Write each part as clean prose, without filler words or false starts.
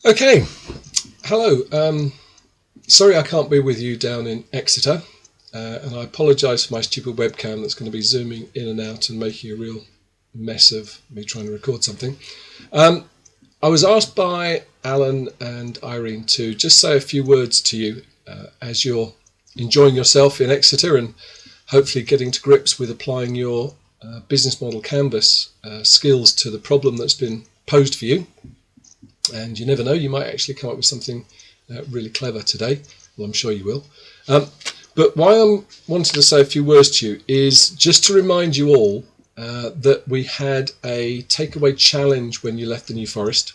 Okay, hello. Sorry I can't be with you down in Exeter, and I apologise for my stupid webcam that's going to be zooming in and out and making a real mess of me trying to record something. I was asked by Alan and Irene to just say a few words to you as you're enjoying yourself in Exeter and hopefully getting to grips with applying your business model canvas skills to the problem that's been posed for you. And you never know, you might actually come up with something really clever today. Well, I'm sure you will. But why I'm wanting to say a few words to you is just to remind you all that we had a takeaway challenge when you left the New Forest.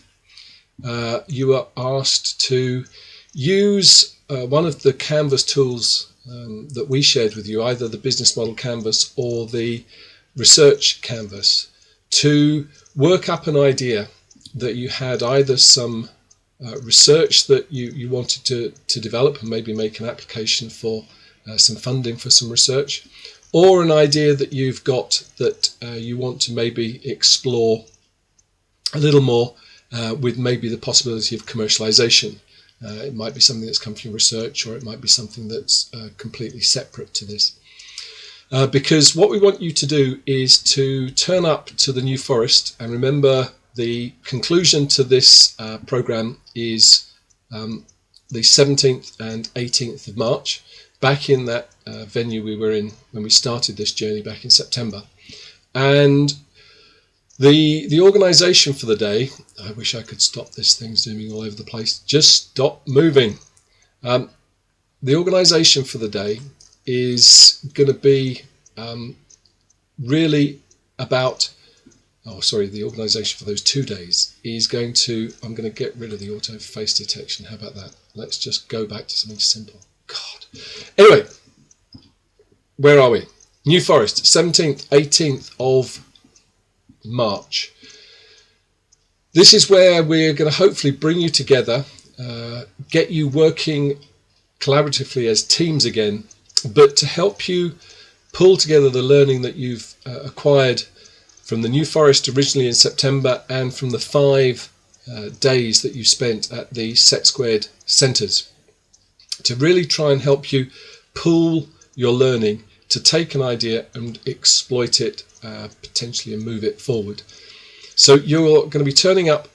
You were asked to use one of the canvas tools that we shared with you, either the business model canvas or the research canvas, to work up an idea that you had, either some research that you wanted to develop and maybe make an application for some funding for some research, or an idea that you've got that you want to maybe explore a little more with maybe the possibility of commercialization. It might be something that's come from research, or it might be something that's completely separate to this. Because what we want you to do is to turn up to the New Forest, and remember, the conclusion to this program is the 17th and 18th of March, back in that venue we were in when we started this journey back in September. And the organisation for the day, I wish I could stop this thing zooming all over the place, just stop moving. The organisation for the day is going to be really about, the organisation for those 2 days is going to, I'm going to get rid of the auto face detection. How about that? Let's just go back to something simple. God. Anyway, where are we? New Forest, 17th, 18th of March. This is where we're going to hopefully bring you together, get you working collaboratively as teams again, but to help you pull together the learning that you've acquired from the New Forest originally in September, and from the 5 days that you spent at the Set Squared centres, to really try and help you pull your learning to take an idea and exploit it potentially and move it forward. So you're going to be turning up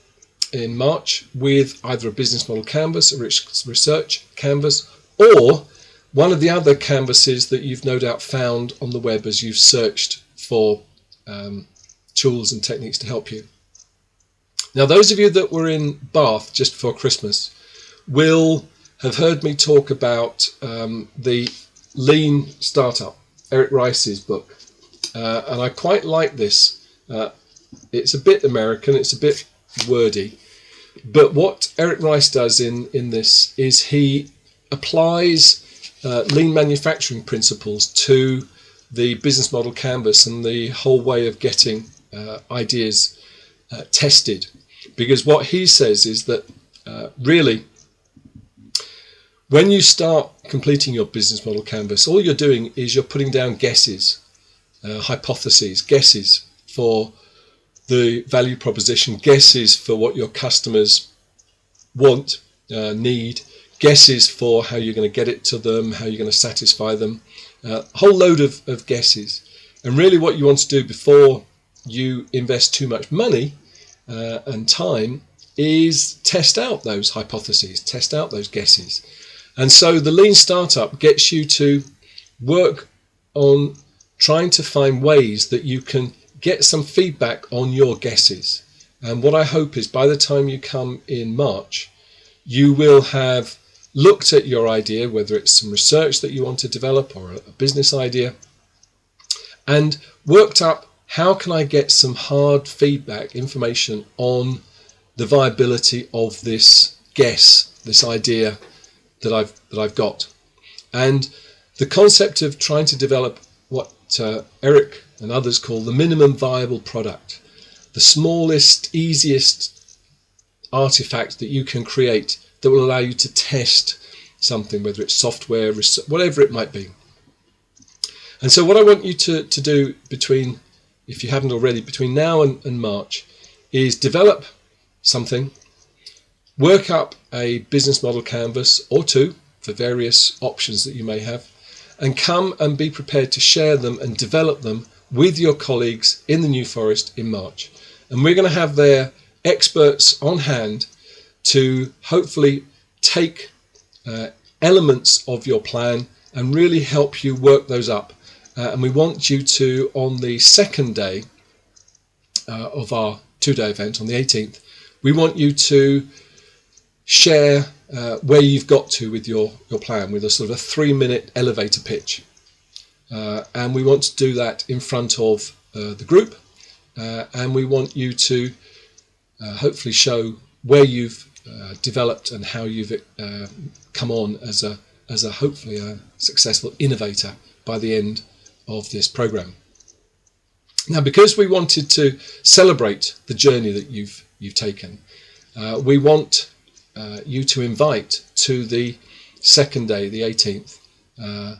in March with either a business model canvas, a research canvas, or one of the other canvases that you've no doubt found on the web as you've searched for tools and techniques to help you. Now, those of you that were in Bath just before Christmas will have heard me talk about the Lean Startup, Eric Rice's book, and I quite like this. It's a bit American, it's a bit wordy, but what Eric Rice does in this is he applies lean manufacturing principles to the business model canvas and the whole way of getting ideas tested. Because what he says is that really, when you start completing your business model canvas, all you're doing is you're putting down guesses, hypotheses, guesses for the value proposition, guesses for what your customers want, need, guesses for how you're going to get it to them, how you're going to satisfy them, a whole load of guesses. And really what you want to do before you invest too much money and time is test out those hypotheses, test out those guesses. And so the Lean Startup gets you to work on trying to find ways that you can get some feedback on your guesses. And what I hope is by the time you come in March, you will have looked at your idea, whether it's some research that you want to develop or a business idea, and worked up, how can I get some hard feedback, information on the viability of this guess, this idea that I've got. And the concept of trying to develop what Eric and others call the minimum viable product, the smallest, easiest artifact that you can create that will allow you to test something, whether it's software, whatever it might be. And so what I want you to do between, if you haven't already, between now and March, is develop something, work up a business model canvas or two for various options that you may have, and come and be prepared to share them and develop them with your colleagues in the New Forest in March. And we're going to have their experts on hand to hopefully take elements of your plan and really help you work those up. And we want you to, on the second day of our two-day event, on the 18th, we want you to share where you've got to with your plan, with a sort of a 3-minute elevator pitch. And we want to do that in front of the group. And we want you to hopefully show where you've developed and how you've come on as a hopefully a successful innovator by the end of this program. Now, because we wanted to celebrate the journey that you've taken, we want you to invite to the second day, the 18th, a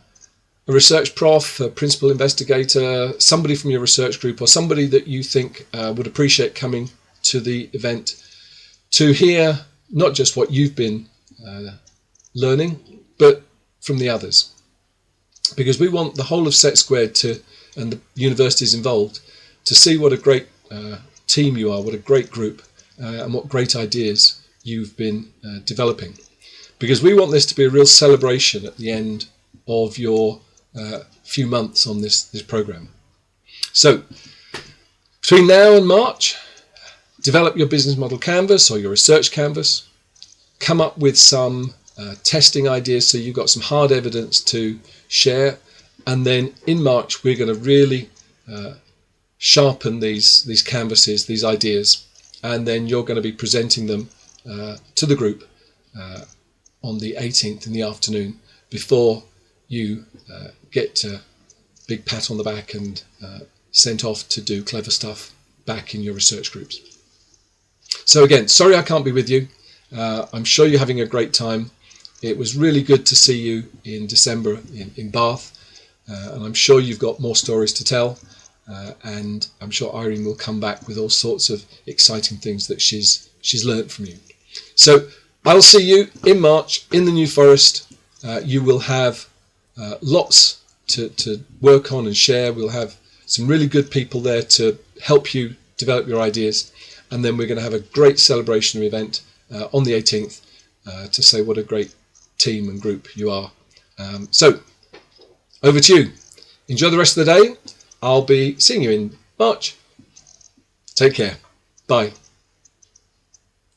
research prof, a principal investigator, somebody from your research group, or somebody that you think would appreciate coming to the event to hear not just what you've been learning, but from the others. Because we want the whole of Set Squared and the universities involved to see what a great team you are, what a great group, and what great ideas you've been developing. Because we want this to be a real celebration at the end of your few months on this program. So between now and March, develop your business model canvas or your research canvas, come up with some testing ideas so you've got some hard evidence to share, and then in March we're going to really sharpen these canvases, these ideas, and then you're going to be presenting them to the group on the 18th in the afternoon before you get a big pat on the back and sent off to do clever stuff back in your research groups. So again, sorry I can't be with you. I'm sure you're having a great time. It was really good to see you in December in Bath, and I'm sure you've got more stories to tell, and I'm sure Irene will come back with all sorts of exciting things that she's learnt from you. So I'll see you in March in the New Forest. You will have lots to work on and share. We'll have some really good people there to help you develop your ideas, and then we're going to have a great celebratory event on the 18th to say what a great team and group you are. So over to you. Enjoy the rest of the day. I'll be seeing you in March. Take care. Bye.